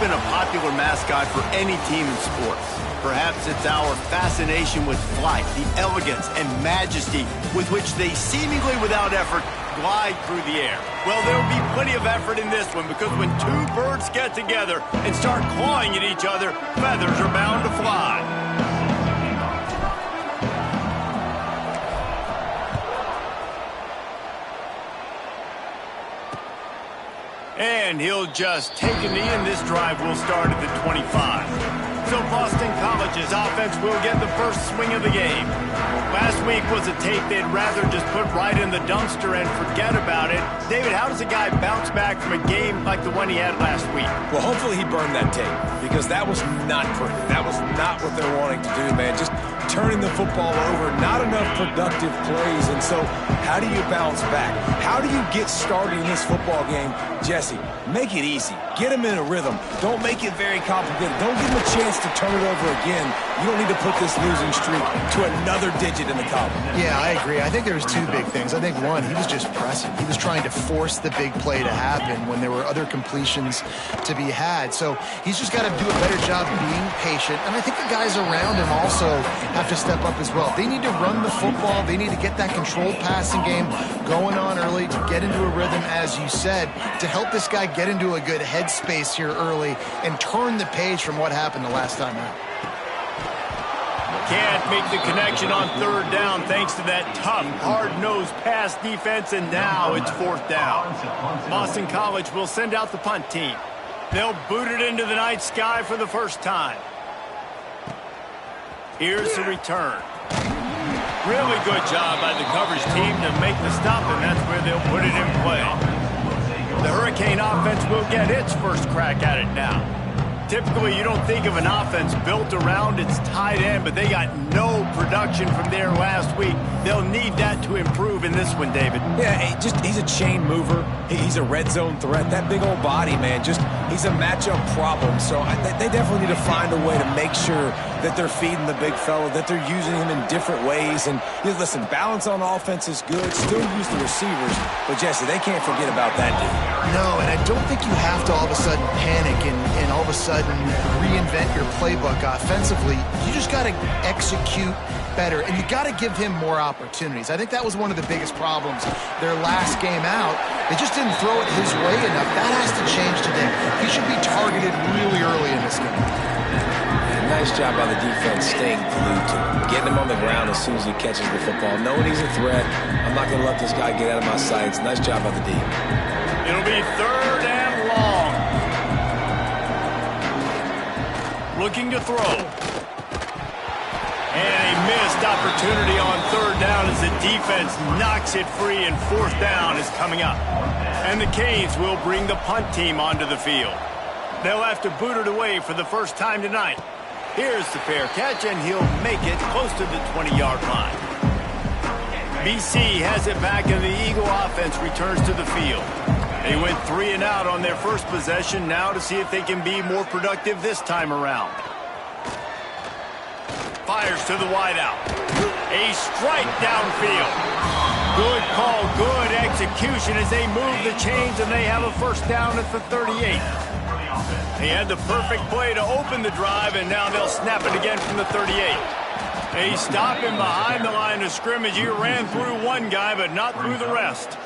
been a popular mascot for any team in sports. Perhaps it's our fascination with flight, the elegance and majesty with which they seemingly without effort glide through the air. Well, there'll be plenty of effort in this one because when two birds get together and start clawing at each other, feathers are bound to fly. And he'll just take a knee, and this drive will start at the 25. So Boston College's offense will get the first swing of the game. Last week was a tape they'd rather just put right in the dumpster and forget about it. David, how does a guy bounce back from a game like the one he had last week? Well, hopefully he burned that tape because that was not pretty. That was not what they're wanting to do, man. Just turning the football over, not enough productive plays. And so how do you bounce back? How do you get started in this football game? Jesse, make it easy. Get him in a rhythm. Don't make it very complicated. Don't give him a chance to turn it over again. You don't need to put this losing streak to another digit in the column. Yeah, I agree. I think there was two big things. I think one, he was just pressing. He was trying to force the big play to happen when there were other completions to be had. So he's just got to do a better job being patient. And I think the guys around him also have to step up as well. They need to run the football. They need to get that controlled passing game going on early to get into a rhythm, as you said, to help this guy get into a good headspace here early and turn the page from what happened the last time out. Can't make the connection on third down thanks to that tough, hard-nosed pass defense, and now it's fourth down. Boston College will send out the punt team. They'll boot it into the night sky for the first time. Here's the return. Really good job by the coverage team to make the stop, and that's where they'll put it in play. The Hurricane offense will get its first crack at it now. Typically, you don't think of an offense built around its tight end, but they got no production from there last week. They'll need that to improve in this one, David. Yeah, he's a chain mover. He's a red zone threat. That big old body, man, he's a matchup problem. So they definitely need to find a way to make sure that they're feeding the big fella, that they're using him in different ways. And listen, balance on offense is good. Still use the receivers. But, Jesse, they can't forget about that dude. No, and I don't think you have to all of a sudden panic and all of a sudden reinvent your playbook offensively. You just got to execute better, and you got to give him more opportunities. I think that was one of the biggest problems their last game out. They just didn't throw it his way enough. That has to change today. He should be targeted really early in this game. Nice job by the defense staying glued to him, getting him on the ground as soon as he catches the football, knowing he's a threat. I'm not going to let this guy get out of my sights. Nice job by the D. It'll be third and long. Looking to throw. And a missed opportunity on third down as the defense knocks it free, and fourth down is coming up. And the Canes will bring the punt team onto the field. They'll have to boot it away for the first time tonight. Here's the fair catch, and he'll make it close to the 20-yard line. BC has it back, and the Eagle offense returns to the field. They went 3 and out on their first possession, now to see if they can be more productive this time around. Fires to the wideout. A strike downfield. Good call, good execution as they move the chains, and they have a first down at the 38. They had the perfect play to open the drive, and now they'll snap it again from the 38. They stop him behind the line of scrimmage. He ran through one guy, but not through the rest.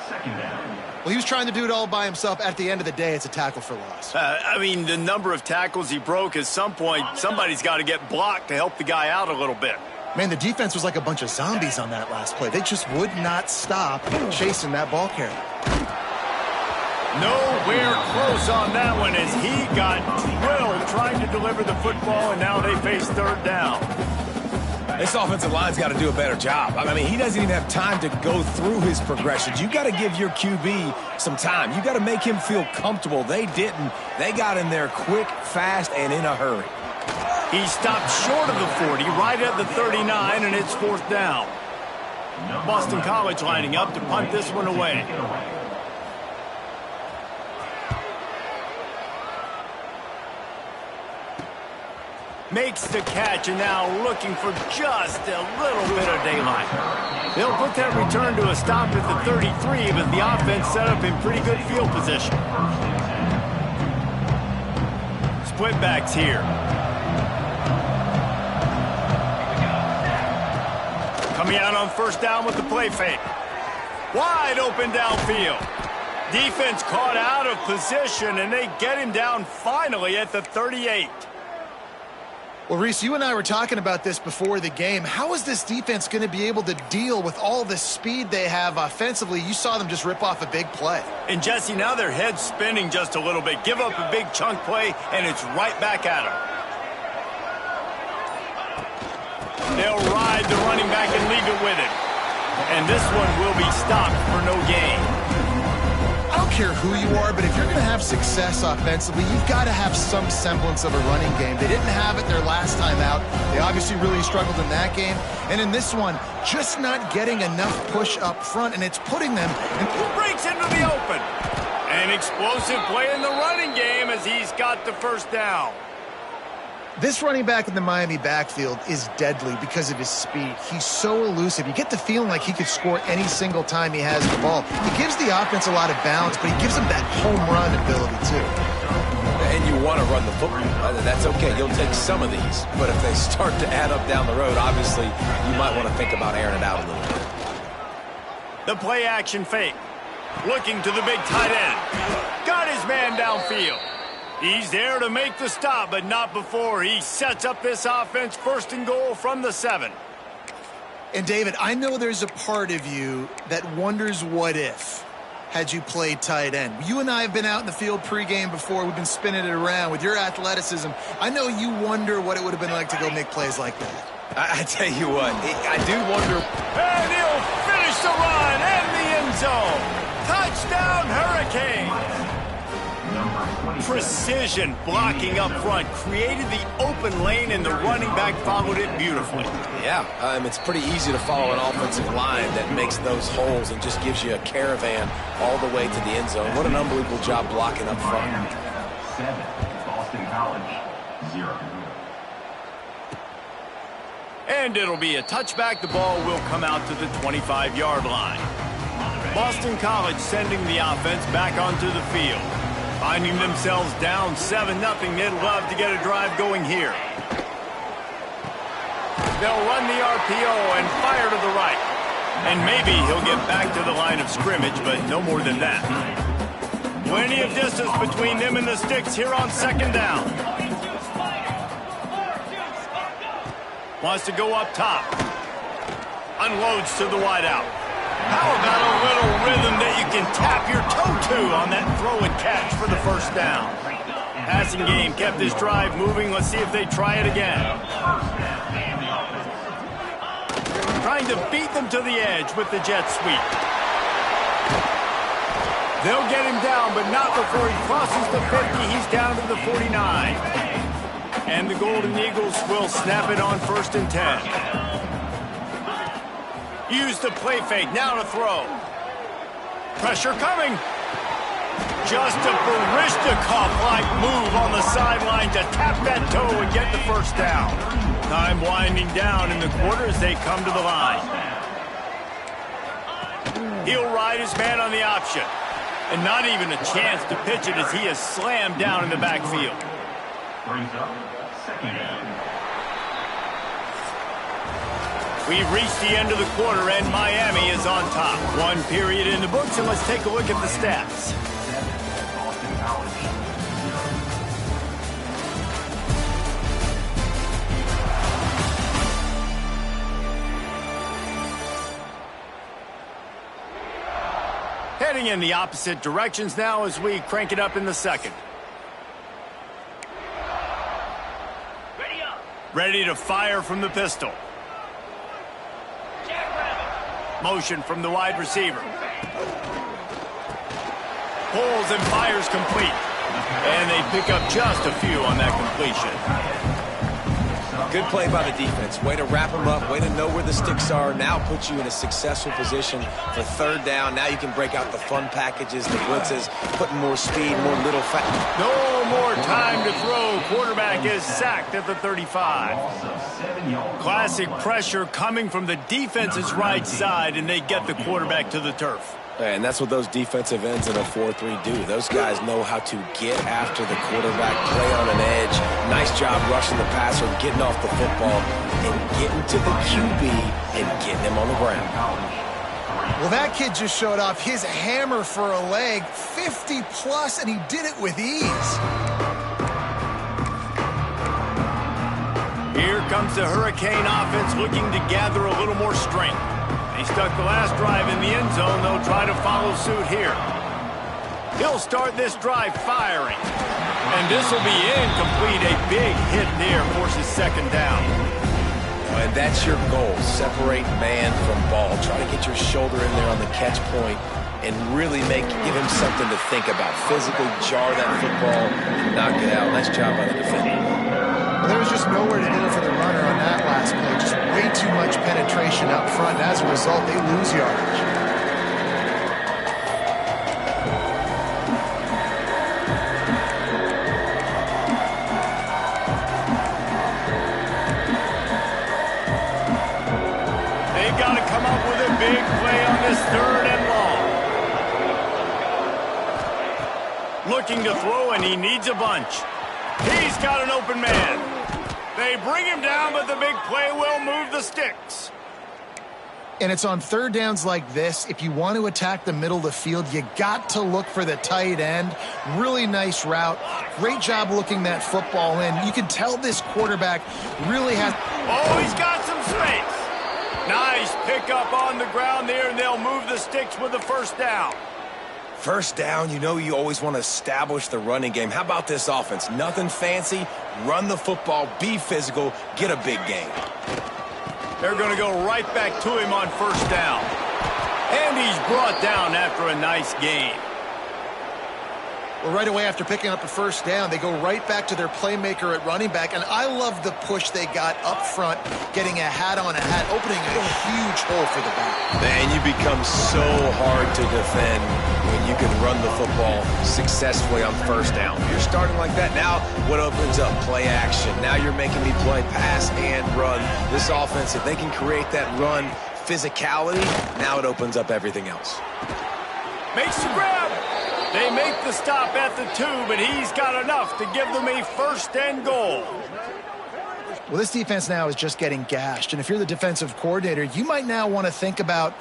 Well, he was trying to do it all by himself. At the end of the day, it's a tackle for loss. I mean, the number of tackles he broke, at some point, somebody's got to get blocked to help the guy out a little bit. Man, the defense was like a bunch of zombies on that last play. They just would not stop chasing that ball carrier. Nowhere close on that one as he got drilled trying to deliver the football, and now they face third down. This offensive line's got to do a better job. I mean, he doesn't even have time to go through his progressions. You got to give your QB some time. You got to make him feel comfortable. They didn't. They got in there quick, fast, and in a hurry. He stopped short of the 40, right at the 39, and it's fourth down. Boston College lining up to punt this one away. Makes the catch, and now looking for just a little bit of daylight. They'll put that return to a stop at the 33, but the offense set up in pretty good field position. split backs here. Coming out on first down with the play fake. Wide open downfield. Defense caught out of position, and they get him down finally at the 38. Well, Reese, you and I were talking about this before the game. How is this defense going to be able to deal with all the speed they have offensively? You saw them just rip off a big play. And, Jesse, now their head's spinning just a little bit. Give up a big chunk play, and it's right back at them. They'll ride the running back and leave it with him. And this one will be stopped for no gain. I don't care who you are, but if you're going to have success offensively, you've got to have some semblance of a running game. They didn't have it their last time out. They obviously really struggled in that game. And in this one, just not getting enough push up front, and it's putting them in. Breaks into the open. An explosive play in the running game as he's got the first down. This running back in the Miami backfield is deadly because of his speed. He's so elusive. You get the feeling like he could score any single time he has the ball. He gives the offense a lot of balance, but he gives them that home run ability too. And you want to run the football. That's okay. You'll take some of these. But if they start to add up down the road, obviously you might want to think about airing it out a little bit. The play action fake. Looking to the big tight end. Got his man downfield. He's there to make the stop, but not before he sets up this offense first and goal from the 7. And, David, I know there's a part of you that wonders what if had you played tight end. You and I have been out in the field pregame before. We've been spinning it around. With your athleticism, I know you wonder what it would have been like to go make plays like that. I tell you what, I do wonder. And he'll finish the run and the end zone. Touchdown, Hurricanes. Precision blocking up front created the open lane, and the running back followed it beautifully. Yeah, it's pretty easy to follow an offensive line that makes those holes and just gives you a caravan all the way to the end zone. What an unbelievable job blocking up front. 7, Boston College, 0. And it'll be a touchback. The ball will come out to the 25-yard line. Boston College sending the offense back onto the field. Finding themselves down 7-0, they'd love to get a drive going here. They'll run the RPO and fire to the right. And maybe he'll get back to the line of scrimmage, but no more than that. Plenty of distance between them and the sticks here on second down. Wants to go up top. Unloads to the wideout. How about a little rhythm that you can tap your toe to on that throw and catch for the first down? Passing game kept this drive moving. Let's see if they try it again. Trying to beat them to the edge with the jet sweep. They'll get him down, but not before he crosses the 50. He's down to the 49. And the Golden Eagles will snap it on 1st and 10. Use the play fake, now to throw. Pressure coming. Just a Barishnikov-like move on the sideline to tap that toe and get the first down. Time winding down in the quarter as they come to the line. He'll ride his man on the option. And not even a chance to pitch it as he is slammed down in the backfield. Brings up 2nd down. We've reached the end of the quarter, and Miami is on top. 1 period in the books, and let's take a look at the stats. 7, Boston College, 0. Heading in the opposite directions now as we crank it up in the second. Ready to fire from the pistol. Motion from the wide receiver. Pulls and fires complete. And they pick up just a few on that completion. Good play by the defense. Way to wrap them up. Way to know where the sticks are. Now puts you in a successful position for 3rd down. Now you can break out the fun packages, the blitzes, putting more speed, more little fat. No more time to throw. Quarterback is sacked at the 35. Classic pressure coming from the defense's right side, and they get the quarterback to the turf. And that's what those defensive ends in a 4-3 do. Those guys know how to get after the quarterback, play on an edge. Nice job rushing the passer, getting off the football, and getting to the QB and getting him on the ground. Well, that kid just showed off his hammer for a leg, 50+, and he did it with ease. Here comes the Hurricane offense looking to gather a little more strength. They stuck the last drive in the end zone. They'll try to follow suit here. He'll start this drive firing. And this will be incomplete. A big hit there forces second down. And that's your goal. Separate man from ball. Try to get your shoulder in there on the catch point and really give him something to think about. Physically jar that football and knock it out. Nice job by the defender. Well, there was just nowhere to go for the runner on that last play. Just way too much penetration up front. And as a result, they lose yardage. They've got to come up with a big play on this 3rd and long. Looking to throw, and he needs a bunch. He's got an open man. They bring him down, but the big play will move the sticks. And it's on 3rd downs like this. If you want to attack the middle of the field, you got to look for the tight end. Really nice route. Great job looking that football in. You can tell this quarterback really has... Oh, he's got some space. Nice pickup on the ground there, and they'll move the sticks with the 1st down. First down, you know you always want to establish the running game. How about this offense? Nothing fancy. Run the football, be physical, get a big gain. They're going to go right back to him on 1st down. And he's brought down after a nice gain. Well, right away after picking up a 1st down, they go right back to their playmaker at running back. And I love the push they got up front, getting a hat on a hat, opening a huge hole for the back. Man, you become so hard to defend when you can run the football successfully on 1st down. You're starting like that. Now, what opens up? Play action. Now you're making me play pass and run. This offense, if they can create that run physicality, now it opens up everything else. Makes the grab. They make the stop at the 2, but he's got enough to give them a 1st and goal. Well, this defense now is just getting gashed. And if you're the defensive coordinator, you might now want to think about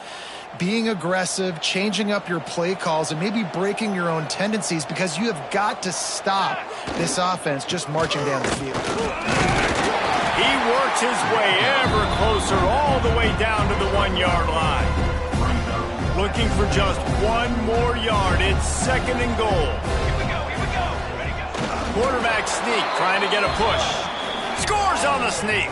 being aggressive, changing up your play calls, and maybe breaking your own tendencies, because you have got to stop this offense just marching down the field. He works his way ever closer all the way down to the 1-yard line. Looking for just 1 more yard. It's 2nd and goal. Here we go. Ready, go. Quarterback sneak, trying to get a push. Scores on the sneak.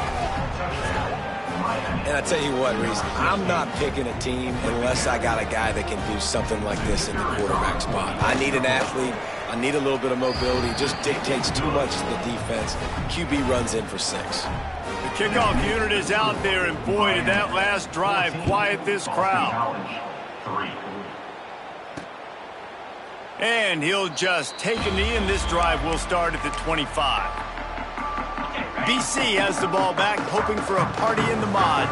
And I tell you what, Reese, I'm not picking a team unless I got a guy that can do something like this in the quarterback spot. I need an athlete. I need a little bit of mobility. It just dictates too much to the defense. QB runs in for 6. The kickoff unit is out there, and boy, did that last drive quiet this crowd. And he'll just take a knee, and this drive will start at the 25. BC has the ball back, hoping for a party in the mods.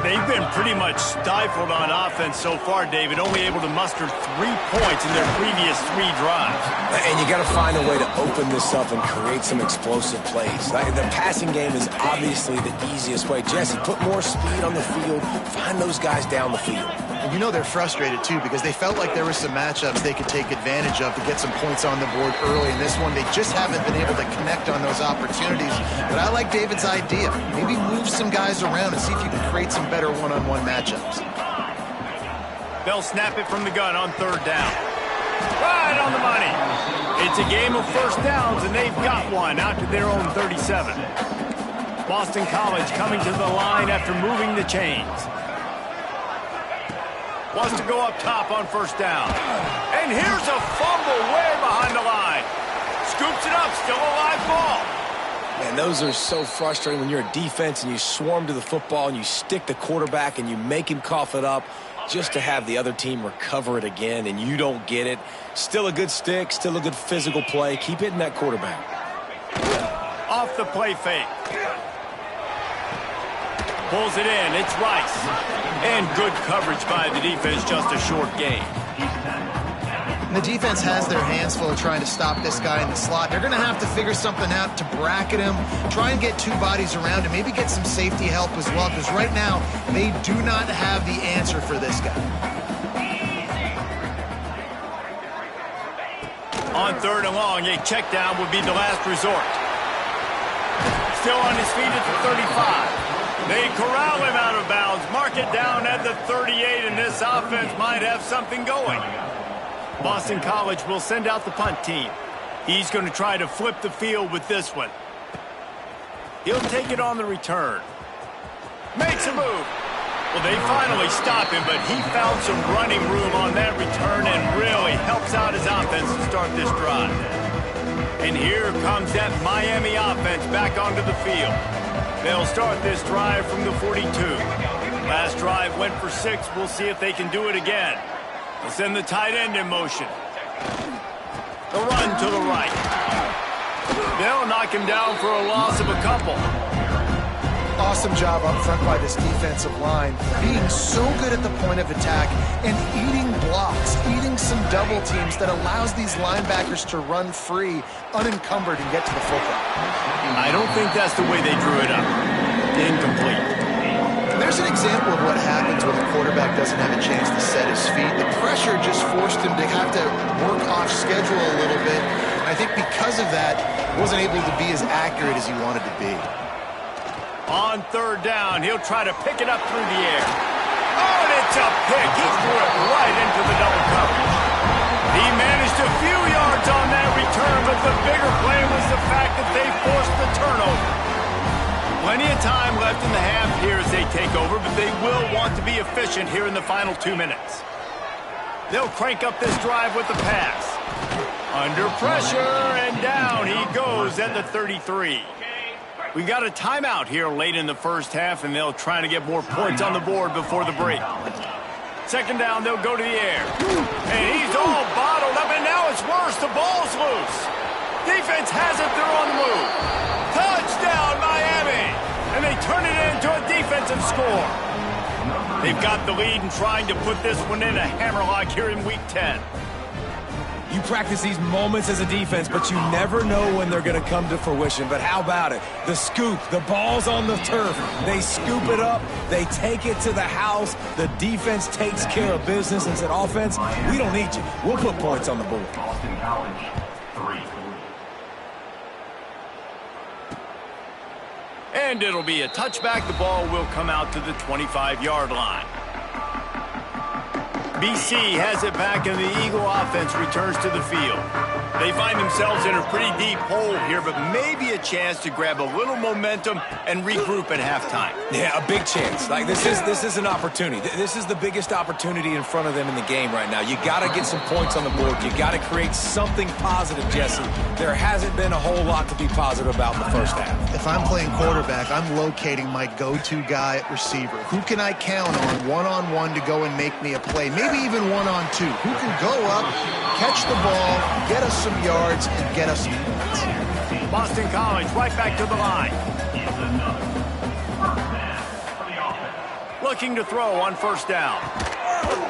They've been pretty much stifled on offense so far, David, only able to muster 3 points in their previous 3 drives. And you got to find a way to open this up and create some explosive plays. The passing game is obviously the easiest way. Jesse, put more speed on the field. Find those guys down the field. And you know they're frustrated, too, because they felt like there were some matchups they could take advantage of to get some points on the board early. In this one, they just haven't been able to connect on those opportunities. But I like David's idea. Maybe move some guys around and see if you can create some better one-on-one matchups. They'll snap it from the gun on 3rd down. Right on the money. It's a game of 1st downs, and they've got one out to their own 37. Boston College coming to the line after moving the chains. Wants to go up top on 1st down. And here's a fumble way behind the line. Scoops it up, still a live ball. Man, those are so frustrating when you're a defense and you swarm to the football and you stick the quarterback and you make him cough it up just to have the other team recover it again and you don't get it. Still a good stick, still a good physical play. Keep hitting that quarterback. Off the play fake. Pulls it in. It's Rice. And good coverage by the defense, just a short gain. The defense has their hands full trying to stop this guy in the slot. They're going to have to figure something out to bracket him, try and get two bodies around him, maybe get some safety help as well, because right now they do not have the answer for this guy. On 3rd and long, a check down would be the last resort. Still on his feet at the 35. They corral him out of bounds, mark it down at the 38, and this offense might have something going. Boston College will send out the punt team. He's going to try to flip the field with this one. He'll take it on the return. Makes a move. Well, they finally stop him, but he found some running room on that return and really helps out his offense to start this drive. And here comes that Miami offense back onto the field. They'll start this drive from the 42. Last drive went for 6. We'll see if they can do it again. They'll send the tight end in motion. The run to the right. They'll knock him down for a loss of a couple. Awesome job up front by this defensive line, being so good at the point of attack and eating blocks, eating some double teams that allows these linebackers to run free, unencumbered, and get to the football. I don't think that's the way they drew it up. Incomplete. There's an example of what happens when the quarterback doesn't have a chance to set his feet. The pressure just forced him to have to work off schedule a little bit. And I think because of that, he wasn't able to be as accurate as he wanted to be. On 3rd down, he'll try to pick it up through the air. Oh, and it's a pick. He threw it right into the double coverage. He managed a few yards on that return, but the bigger play was the fact that they forced the turnover. Plenty of time left in the half here as they take over, but they will want to be efficient here in the final 2 minutes. They'll crank up this drive with the pass. Under pressure, and down he goes at the 33. We got a timeout here late in the first half, and they'll try to get more points on the board before the break. 2nd down, they'll go to the air. And he's all bottled up, and now it's worse. The ball's loose. Defense has it. They're on the move. Touchdown, Miami! And they turn it into a defensive score. They've got the lead and trying to put this one in a hammerlock here in Week 10. You practice these moments as a defense, but you never know when they're going to come to fruition. But how about it? The scoop, the ball's on the turf. They scoop it up. They take it to the house. The defense takes care of business and said, offense, we don't need you. We'll put points on the board. Boston College, 3. And it'll be a touchback. The ball will come out to the 25-yard line. BC has it back, and the Eagle offense returns to the field. They find themselves in a pretty deep hole here, but maybe a chance to grab a little momentum and regroup at halftime. Yeah, a big chance. Like this is an opportunity. This is the biggest opportunity in front of them in the game right now. You got to get some points on the board. You got to create something positive, Jesse. There hasn't been a whole lot to be positive about in the first half. If I'm playing quarterback, I'm locating my go-to guy at receiver. Who can I count on one-on-one to go and make me a play? Maybe even one-on-two. Who can go up, catch the ball, get us some yards, and get us some points. Boston College right back to the line. Looking to throw on 1st down.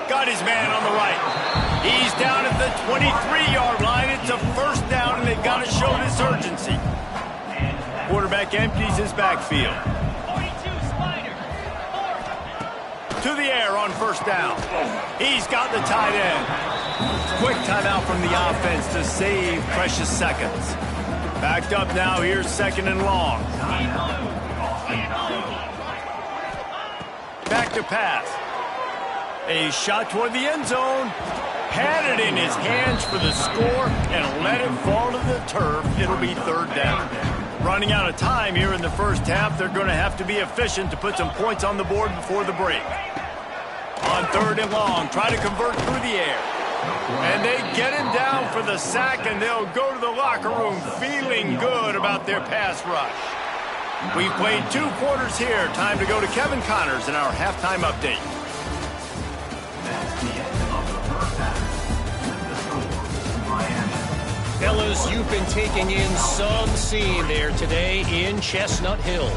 Got his man on the right. He's down at the 23-yard line. It's a 1st down, and they've got to show this urgency. Quarterback empties his backfield. To the air on 1st down. He's got the tight end. Quick timeout from the offense to save precious seconds. Backed up now, here's 2nd and long. Back to pass. A shot toward the end zone. Had it in his hands for the score and let it fall to the turf. It'll be 3rd down. Running out of time here in the first half. They're going to have to be efficient to put some points on the board before the break. On 3rd and long, try to convert through the air. And they get him down for the sack, and they'll go to the locker room feeling good about their pass rush. We've played 2 quarters here. Time to go to Kevin Connors in our halftime update. Fellas, you've been taking in some scene there today in Chestnut Hill.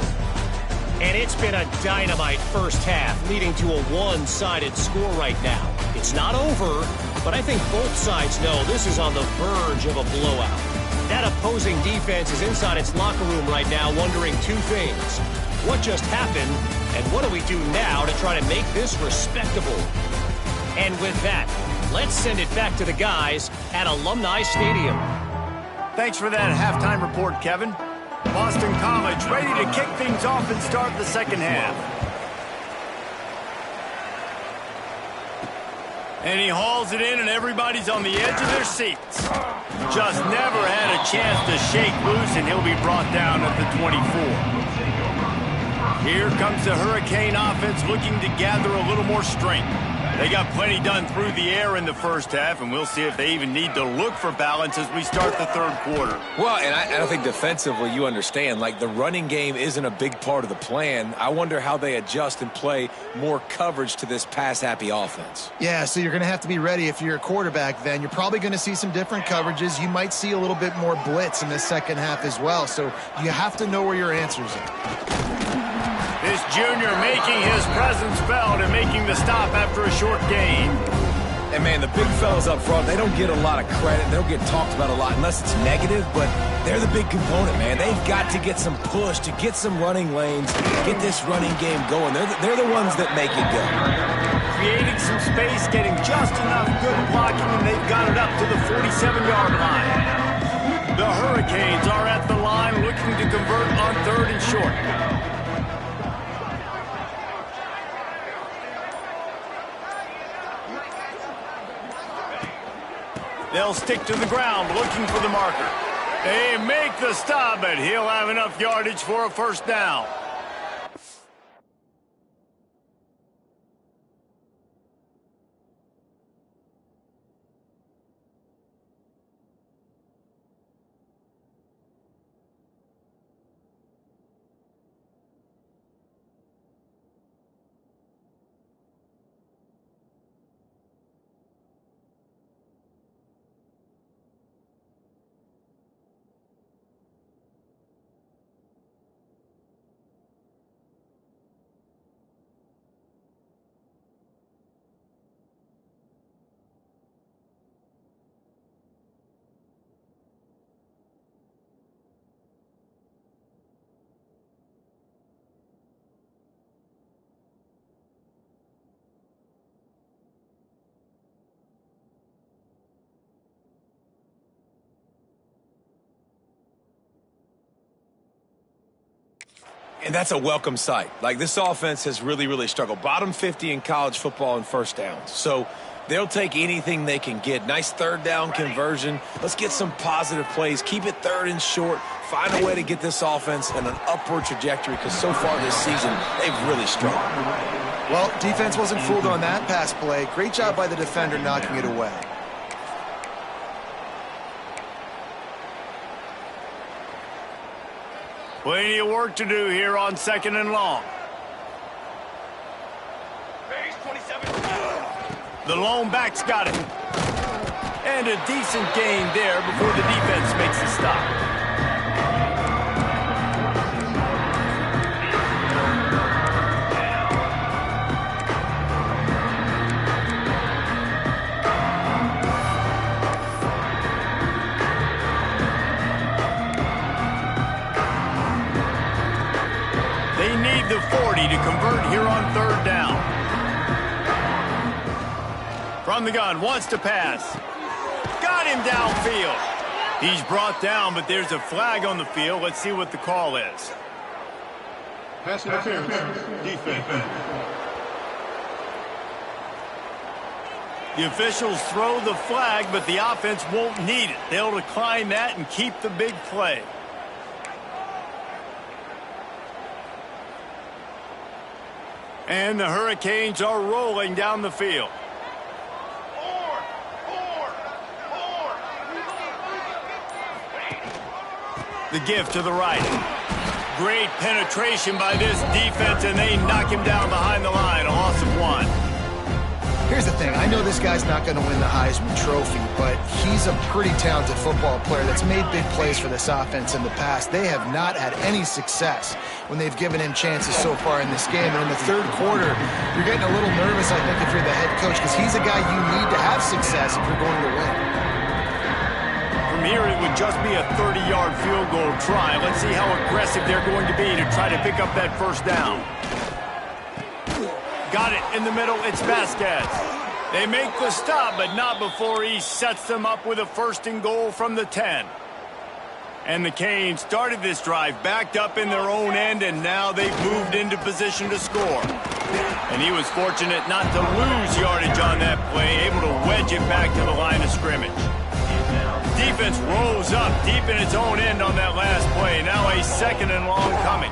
And it's been a dynamite first half, leading to a one-sided score right now. It's not over, but I think both sides know this is on the verge of a blowout. That opposing defense is inside its locker room right now wondering two things. What just happened, and what do we do now to try to make this respectable? And with that, let's send it back to the guys at Alumni Stadium. Thanks for that halftime report, Kevin. Boston College ready to kick things off and start the second half. And he hauls it in, and everybody's on the edge of their seats. Just never had a chance to shake loose, and he'll be brought down at the 24. Here comes the Hurricane offense looking to gather a little more strength. They got plenty done through the air in the first half, and we'll see if they even need to look for balance as we start the third quarter. Well, and I think defensively, you understand, like the running game isn't a big part of the plan. I wonder how they adjust and play more coverage to this pass-happy offense. Yeah, so you're going to have to be ready if you're a quarterback then. You're probably going to see some different coverages. You might see a little bit more blitz in the second half as well, so you have to know where your answers are. This junior making his presence felt and making the stop after a short gain. And, man, the big fellas up front, they don't get a lot of credit. They don't get talked about a lot unless it's negative, but they're the big component, man. They've got to get some push, to get some running lanes, get this running game going. They're the ones that make it go. Creating some space, getting just enough good blocking, and they've got it up to the 47-yard line. The Hurricanes are at the line looking to convert on third and short. They'll stick to the ground looking for the marker. They make the stop, but he'll have enough yardage for a first down. And that's a welcome sight. Like, this offense has really, really struggled. Bottom 50 in college football in first downs. So they'll take anything they can get. Nice third down conversion. Let's get some positive plays. Keep it third and short. Find a way to get this offense in an upward trajectory, because so far this season, they've really struggled. Well, defense wasn't fooled on that pass play. Great job by the defender knocking it away. Plenty of work to do here on second and long. Base 27. The lone back's got it. And a decent gain there before the defense makes the stop. They need the 40 to convert here on third down. From the gun, wants to pass. Got him downfield. He's brought down, but there's a flag on the field. Let's see what the call is. Pass interference. Defense. The officials throw the flag, but the offense won't need it. They'll decline that and keep the big play. And the Hurricanes are rolling down the field. The give to the right. Great penetration by this defense, and they knock him down behind the line. A loss of 1. Here's the thing. I know this guy's not going to win the Heisman Trophy, but he's a pretty talented football player that's made big plays for this offense in the past. They have not had any success when they've given him chances so far in this game. And in the third quarter, you're getting a little nervous, I think, if you're the head coach, because he's a guy you need to have success if you're going to win. From here, it would just be a 30-yard field goal try. Let's see how aggressive they're going to be to try to pick up that first down. Got it in the middle. It's Vasquez. They make the stop, but not before he sets them up with a 1st and goal from the 10. And the Canes started this drive backed up in their own end, and now they've moved into position to score. And he was fortunate not to lose yardage on that play, able to wedge it back to the line of scrimmage. Defense rolls up deep in its own end on that last play. Now a 2nd and long coming.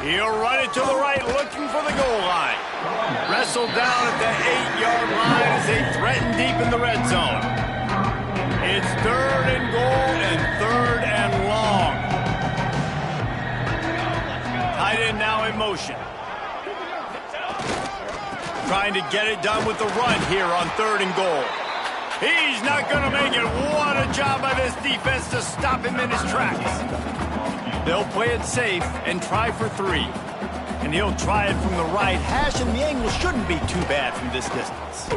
He'll run it to the right, looking for the goal line. Wrestled down at the 8-yard line as they threaten deep in the red zone. It's 3rd and goal and 3rd and long. Tight end now in motion. Trying to get it done with the run here on 3rd and goal. He's not going to make it. What a job by this defense to stop him in his tracks. They'll play it safe and try for 3. And he'll try it from the right hash, and the angle shouldn't be too bad from this distance.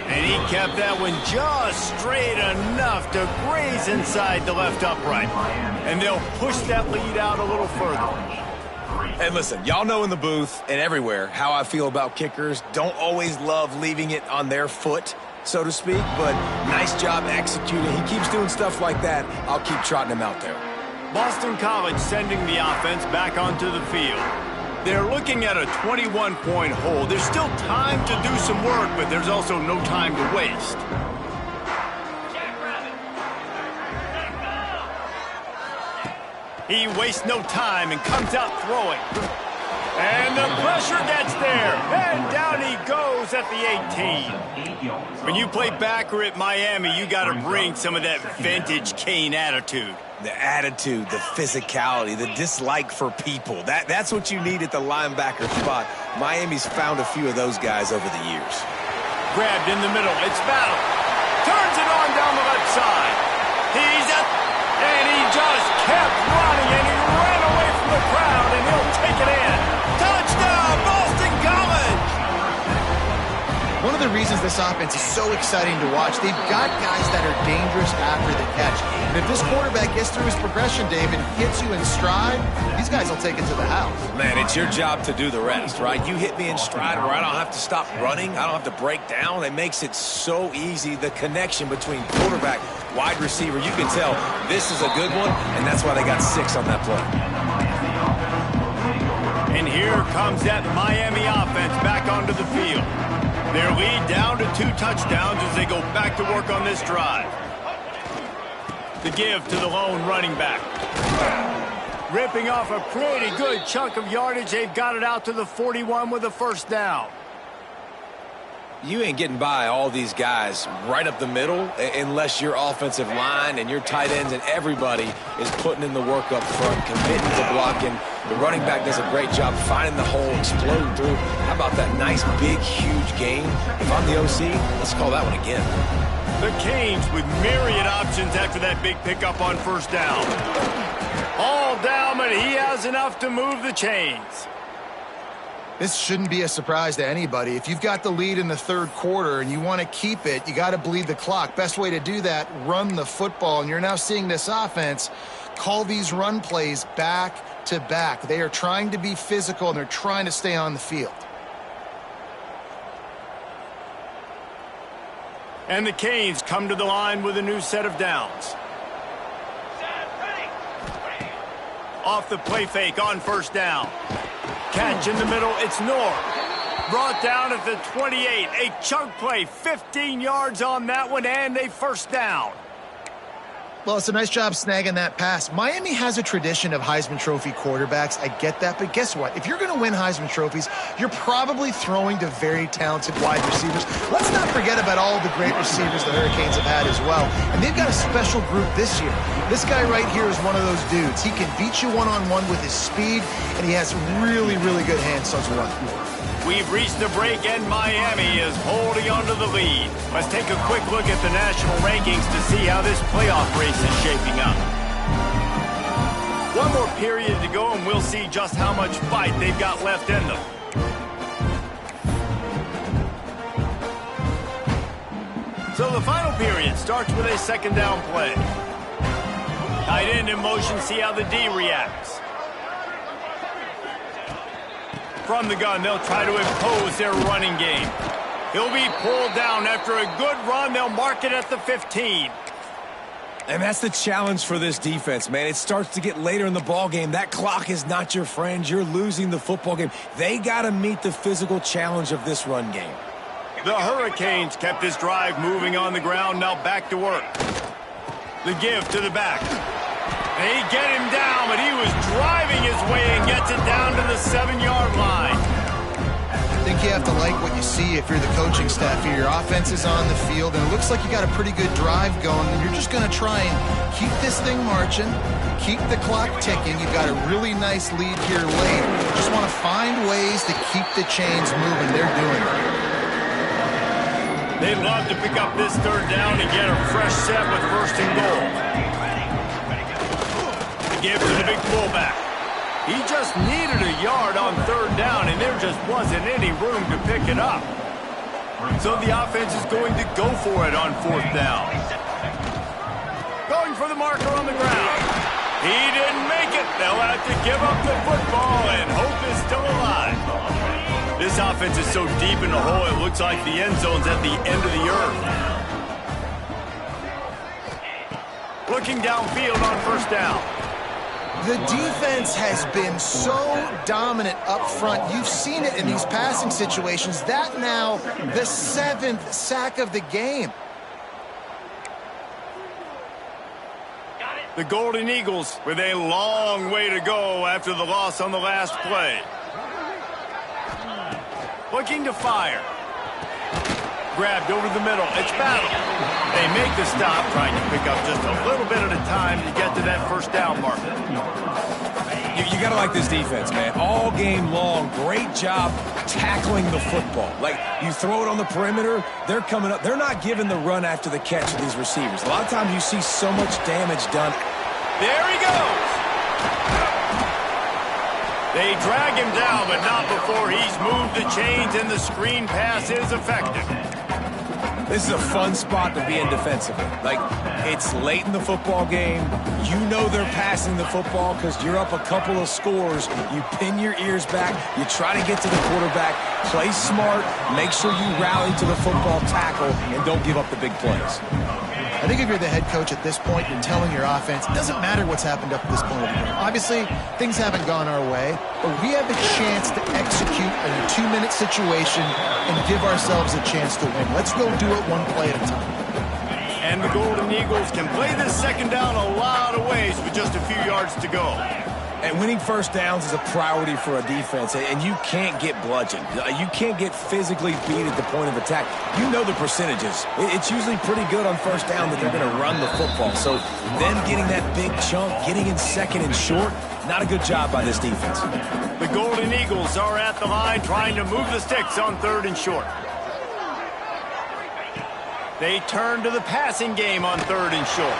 And he kept that one just straight enough to graze inside the left upright. And they'll push that lead out a little further. And listen, y'all know in the booth and everywhere how I feel about kickers. Don't always love leaving it on their foot, so to speak, but nice job executing. He keeps doing stuff like that. I'll keep trotting him out there. Boston College sending the offense back onto the field. They're looking at a 21-point hold. There's still time to do some work, but there's also no time to waste. He wastes no time and comes out throwing. And the pressure gets there. And down he goes at the 18. When you play backer at Miami, you got to bring some of that vintage Kane attitude. The attitude, the physicality, the dislike for people. That's what you need at the linebacker spot. Miami's found a few of those guys over the years. Grabbed in the middle. It's Battle. Turns it on down the left side. He's up. And he just kept running, and he ran away from the crowd, and he'll take it in. Touchdown, Boston College! One of the reasons this offense is so exciting to watch, they've got guys that are dangerous after the catch. And if this quarterback gets through his progression, David, hits you in stride, these guys will take it to the house. Man, it's your job to do the rest, right? You hit me in stride where I don't have to stop running. I don't have to break down. It makes it so easy, the connection between quarterback, wide receiver. You can tell this is a good one, and that's why they got 6 on that play. And here comes that Miami offense back onto the field. Their lead down to 2 touchdowns as they go back to work on this drive. The give to the lone running back. Ripping off a pretty good chunk of yardage. They've got it out to the 41 with a 1st down. You ain't getting by all these guys right up the middle unless your offensive line and your tight ends and everybody is putting in the work up front, committing to blocking. The running back does a great job finding the hole, exploding through. How about that nice, big, huge gain? If I'm the OC, let's call that one again. The Canes with myriad options after that big pickup on 1st down. All down, but he has enough to move the chains. This shouldn't be a surprise to anybody. If you've got the lead in the 3rd quarter and you want to keep it, you got to bleed the clock. Best way to do that, run the football. And you're now seeing this offense call these run plays back to back. They are trying to be physical, and they're trying to stay on the field. And the Canes come to the line with a new set of downs. Off the play fake on 1st down. Catch in the middle, it's North. Brought down at the 28. A chunk play, 15 yards on that one, and a 1st down. Well, it's a nice job snagging that pass. Miami has a tradition of Heisman Trophy quarterbacks. I get that, but guess what? If you're going to win Heisman Trophies, you're probably throwing to very talented wide receivers. Let's not forget about all the great receivers the Hurricanes have had as well. And they've got a special group this year. This guy right here is one of those dudes. He can beat you one-on-one with his speed, and he has really, really good hands as well. We've reached the break, and Miami is holding on to the lead. Let's take a quick look at the national rankings to see how this playoff race is shaping up. One more period to go, and we'll see just how much fight they've got left in them. So the final period starts with a second down play. Tight end in motion, see how the D reacts. From the gun, they'll try to impose their running game. He'll be pulled down after a good run. They'll mark it at the 15. And that's the challenge for this defense, man. It starts to get later in the ball game. That clock is not your friend. You're losing the football game. They got to meet the physical challenge of this run game. The Hurricanes kept this drive moving on the ground. Now back to work. The give to the back. They get him down, but he was driving his way and gets it down to the 7-yard line. I think you have to like what you see if you're the coaching staff here. Your offense is on the field, and it looks like you got a pretty good drive going, and you're just going to try and keep this thing marching, keep the clock ticking. You've got a really nice lead here late. Just want to find ways to keep the chains moving. They're doing it. They'd love to pick up this third down and get a fresh set with first and goal. The give to the big fullback. He just needed a yard on third down, and there just wasn't any room to pick it up. So the offense is going to go for it on fourth down. Going for the marker on the ground. He didn't make it. They'll have to give up the football, and hope is still alive. This offense is so deep in the hole, it looks like the end zone's at the end of the earth. Looking downfield on first down. The defense has been so dominant up front. You've seen it in these passing situations. That now the 7th sack of the game. The Golden Eagles with a long way to go after the loss on the last play. Looking to fire. Grabbed over the middle. It's battle. They make the stop, trying to pick up just a little bit at a time to get to that first down marker. You got to like this defense, man. All game long, great job tackling the football. Like, you throw it on the perimeter, they're coming up. They're not giving the run after the catch to these receivers. A lot of times you see so much damage done. There he goes. They drag him down, but not before he's moved the chains, and the screen pass is effective. This is a fun spot to be in defensively. Like, it's late in the football game. You know they're passing the football because you're up a couple of scores. You pin your ears back. You try to get to the quarterback. Play smart. Make sure you rally to the football tackle and don't give up the big plays. I think if you're the head coach at this point, you're telling your offense, it doesn't matter what's happened up to this point of the game. Obviously, things haven't gone our way, but we have a chance to execute in a 2-minute situation and give ourselves a chance to win. Let's go do it one play at a time. And the Golden Eagles can play this second down a lot of ways with just a few yards to go. And winning first downs is a priority for a defense, and you can't get bludgeoned. You can't get physically beat at the point of attack. You know the percentages. It's usually pretty good on first down that they're going to run the football. So them getting that big chunk, getting in second and short, not a good job by this defense. The Golden Eagles are at the line trying to move the sticks on third and short. They turn to the passing game on third and short.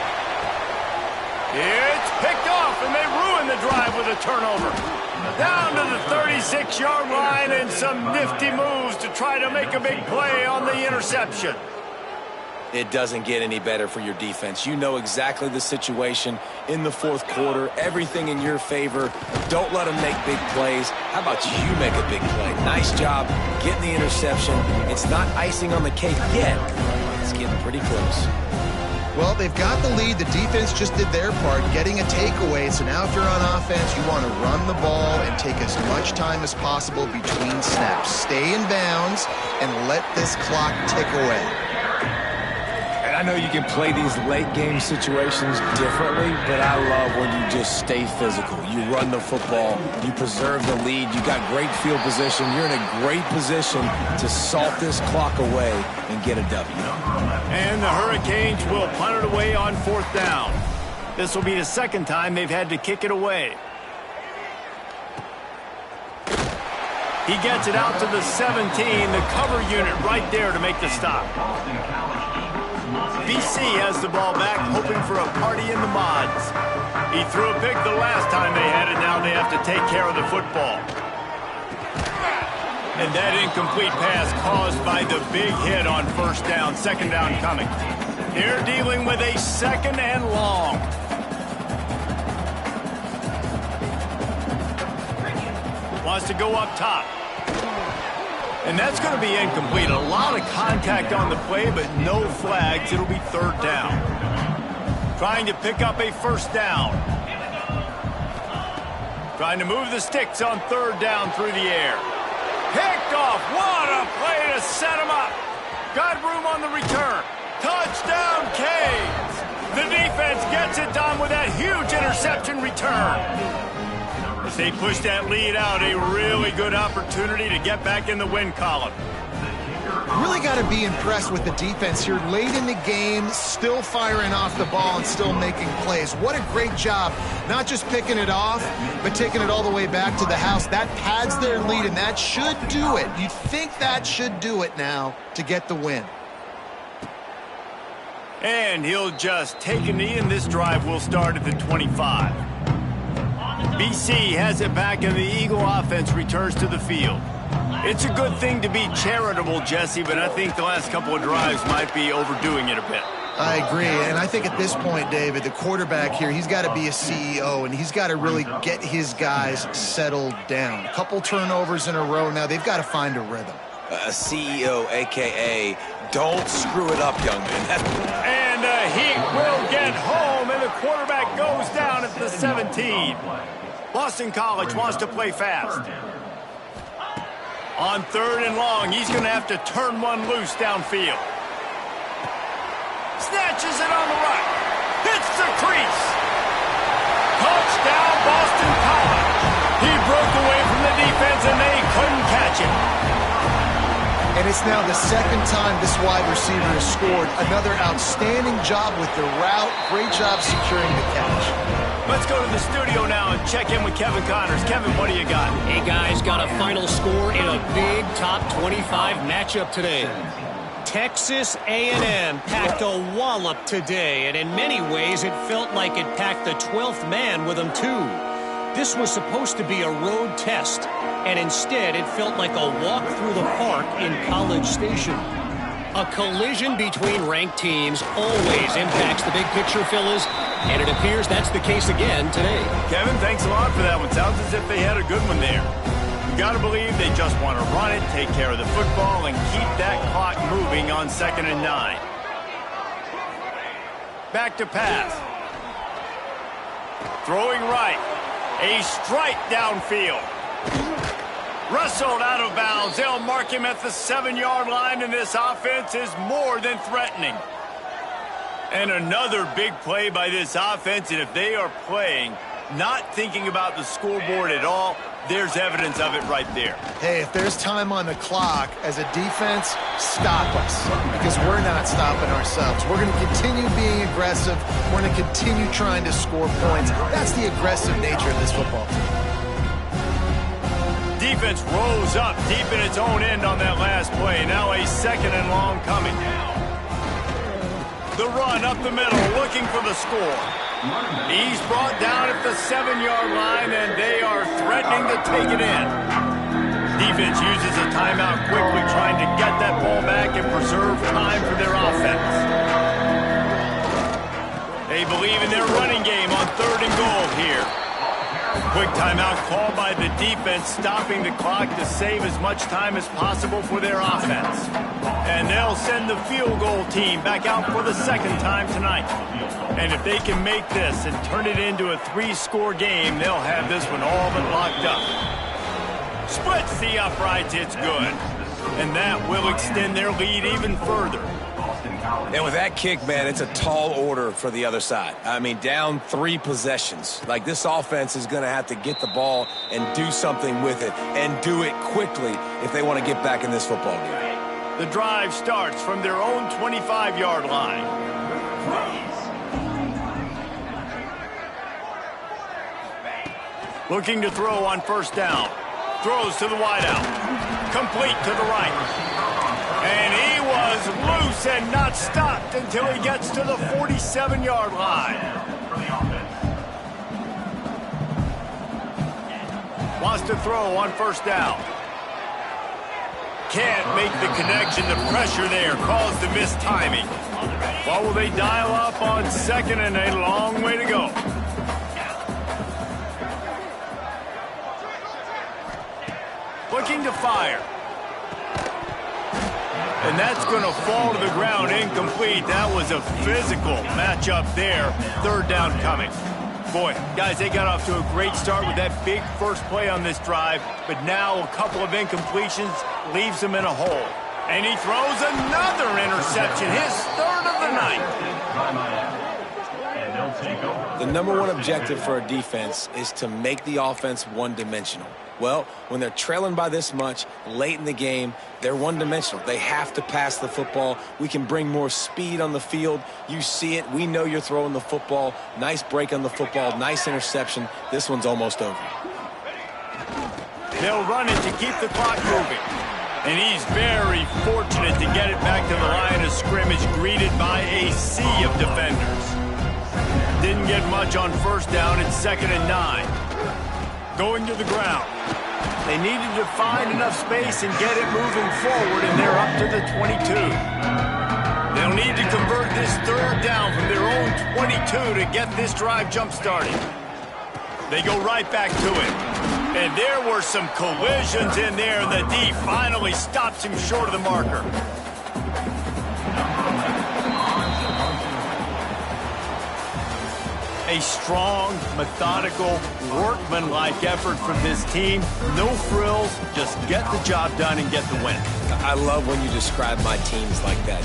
It's picked off, and they ruin the drive with a turnover. Down to the 36-yard line, and some nifty moves to try to make a big play on the interception. It doesn't get any better for your defense. You know exactly the situation in the fourth quarter. Everything in your favor. Don't let them make big plays. How about you make a big play? Nice job getting the interception. It's not icing on the cake yet. It's getting pretty close. Well, they've got the lead. The defense just did their part, getting a takeaway. So now if you're on offense, you want to run the ball and take as much time as possible between snaps. Stay in bounds and let this clock tick away. And I know you can play these late game situations differently, but I love when you just stay physical. You run the football, you preserve the lead, you got great field position, you're in a great position to salt this clock away and get a W. And the Hurricanes will punt it away on fourth down. This will be the second time they've had to kick it away. He gets it out to the 17, the cover unit right there to make the stop. BC has the ball back, hoping for a party in the mods. He threw a pick the last time they had it. Now they have to take care of the football. And that incomplete pass caused by the big hit on first down, second down coming. They're dealing with a second and long. Wants to go up top. And that's going to be incomplete. A lot of contact on the play, but no flags. It'll be third down. Trying to pick up a first down. Trying to move the sticks on third down through the air. Picked off. What a play to set him up. Got room on the return. Touchdown, Canes. The defense gets it done with that huge interception return. As they push that lead out, a really good opportunity to get back in the win column. Really got to be impressed with the defense here. Late in the game, still firing off the ball and still making plays. What a great job. Not just picking it off, but taking it all the way back to the house. That pads their lead, and that should do it. You'd think that should do it now to get the win. And he'll just take a knee, and this drive will start at the 25. BC has it back, and the Eagle offense returns to the field. It's a good thing to be charitable, Jesse, but I think the last couple of drives might be overdoing it a bit. I agree, and I think at this point, David, the quarterback here, he's got to be a CEO, and he's got to really get his guys settled down. A couple turnovers in a row now. They've got to find a rhythm. A CEO, a.k.a. don't screw it up, young man. And the Heat will get home, and the quarterback goes down at the 17. Boston College wants to play fast. On third and long, he's going to have to turn one loose downfield. Snatches it on the right. Hits the crease. Touchdown, Boston College. He broke away from the defense, and they couldn't catch him. And it's now the second time this wide receiver has scored. Another outstanding job with the route. Great job securing the catch. Let's go to the studio now and check in with Kevin Connors. Kevin, what do you got? Hey, guys, got a final score in a big top 25 matchup today. Texas A&M packed a wallop today, and in many ways it felt like it packed the 12th man with them, too. This was supposed to be a road test, and instead it felt like a walk through the park in College Station. A collision between ranked teams always impacts the big picture, fellas, and it appears that's the case again today. Kevin, thanks a lot for that one. Sounds as if they had a good one there. You got to believe they just want to run it, take care of the football, and keep that clock moving on 2nd and 9. Back to pass. Throwing right. A strike downfield. Wrestled out of bounds. They'll mark him at the 7-yard line, and this offense is more than threatening. And another big play by this offense, and if they are playing, not thinking about the scoreboard at all, there's evidence of it right there. Hey, if there's time on the clock, as a defense, stop us, because we're not stopping ourselves. We're going to continue being aggressive. We're going to continue trying to score points. That's the aggressive nature of this football team. Defense rose up deep in its own end on that last play. Now a 2nd and long coming. The run up the middle, looking for the score. He's brought down at the 7-yard line, and they are threatening to take it in. Defense uses a timeout quickly, trying to get that ball back and preserve time for their offense. They believe in their running game on 3rd and goal here. Quick timeout called by the defense, stopping the clock to save as much time as possible for their offense. And they'll send the field goal team back out for the 2nd time tonight. And if they can make this and turn it into a 3-score game, they'll have this one all but locked up. Splits the uprights, it's good. And that will extend their lead even further. And with that kick, man, it's a tall order for the other side. I mean, down 3 possessions. Like, this offense is going to have to get the ball and do something with it, and do it quickly if they want to get back in this football game. The drive starts from their own 25-yard line. Looking to throw on 1st down. Throws to the wideout. Complete to the right. And he was loose and not stopped until he gets to the 47-yard line. Wants to throw on first down. Can't make the connection. The pressure there caused the missed timing. What will they dial up on second and a long way to go? Looking to fire. And that's going to fall to the ground incomplete. That was a physical matchup there. Third down coming. Boy, guys, they got off to a great start with that big first play on this drive, but now a couple of incompletions leaves them in a hole. And he throws another interception, his third of the night. The number one objective for a defense is to make the offense one-dimensional. Well, when they're trailing by this much late in the game, they're one-dimensional. They have to pass the football. We can bring more speed on the field. You see it. We know you're throwing the football. Nice break on the football. Nice interception. This one's almost over. They'll run it to keep the clock moving. And he's very fortunate to get it back to the line of scrimmage, greeted by a sea of defenders. Didn't get much on first down. It's 2nd and 9. Going to the ground. They needed to find enough space and get it moving forward, and they're up to the 22. They'll need to convert this third down from their own 22 to get this drive jump-started. They go right back to it. And there were some collisions in there, and the D finally stops him short of the marker. A strong, methodical, workmanlike effort from this team. No frills, just get the job done and get the win. I love when you describe my teams like that.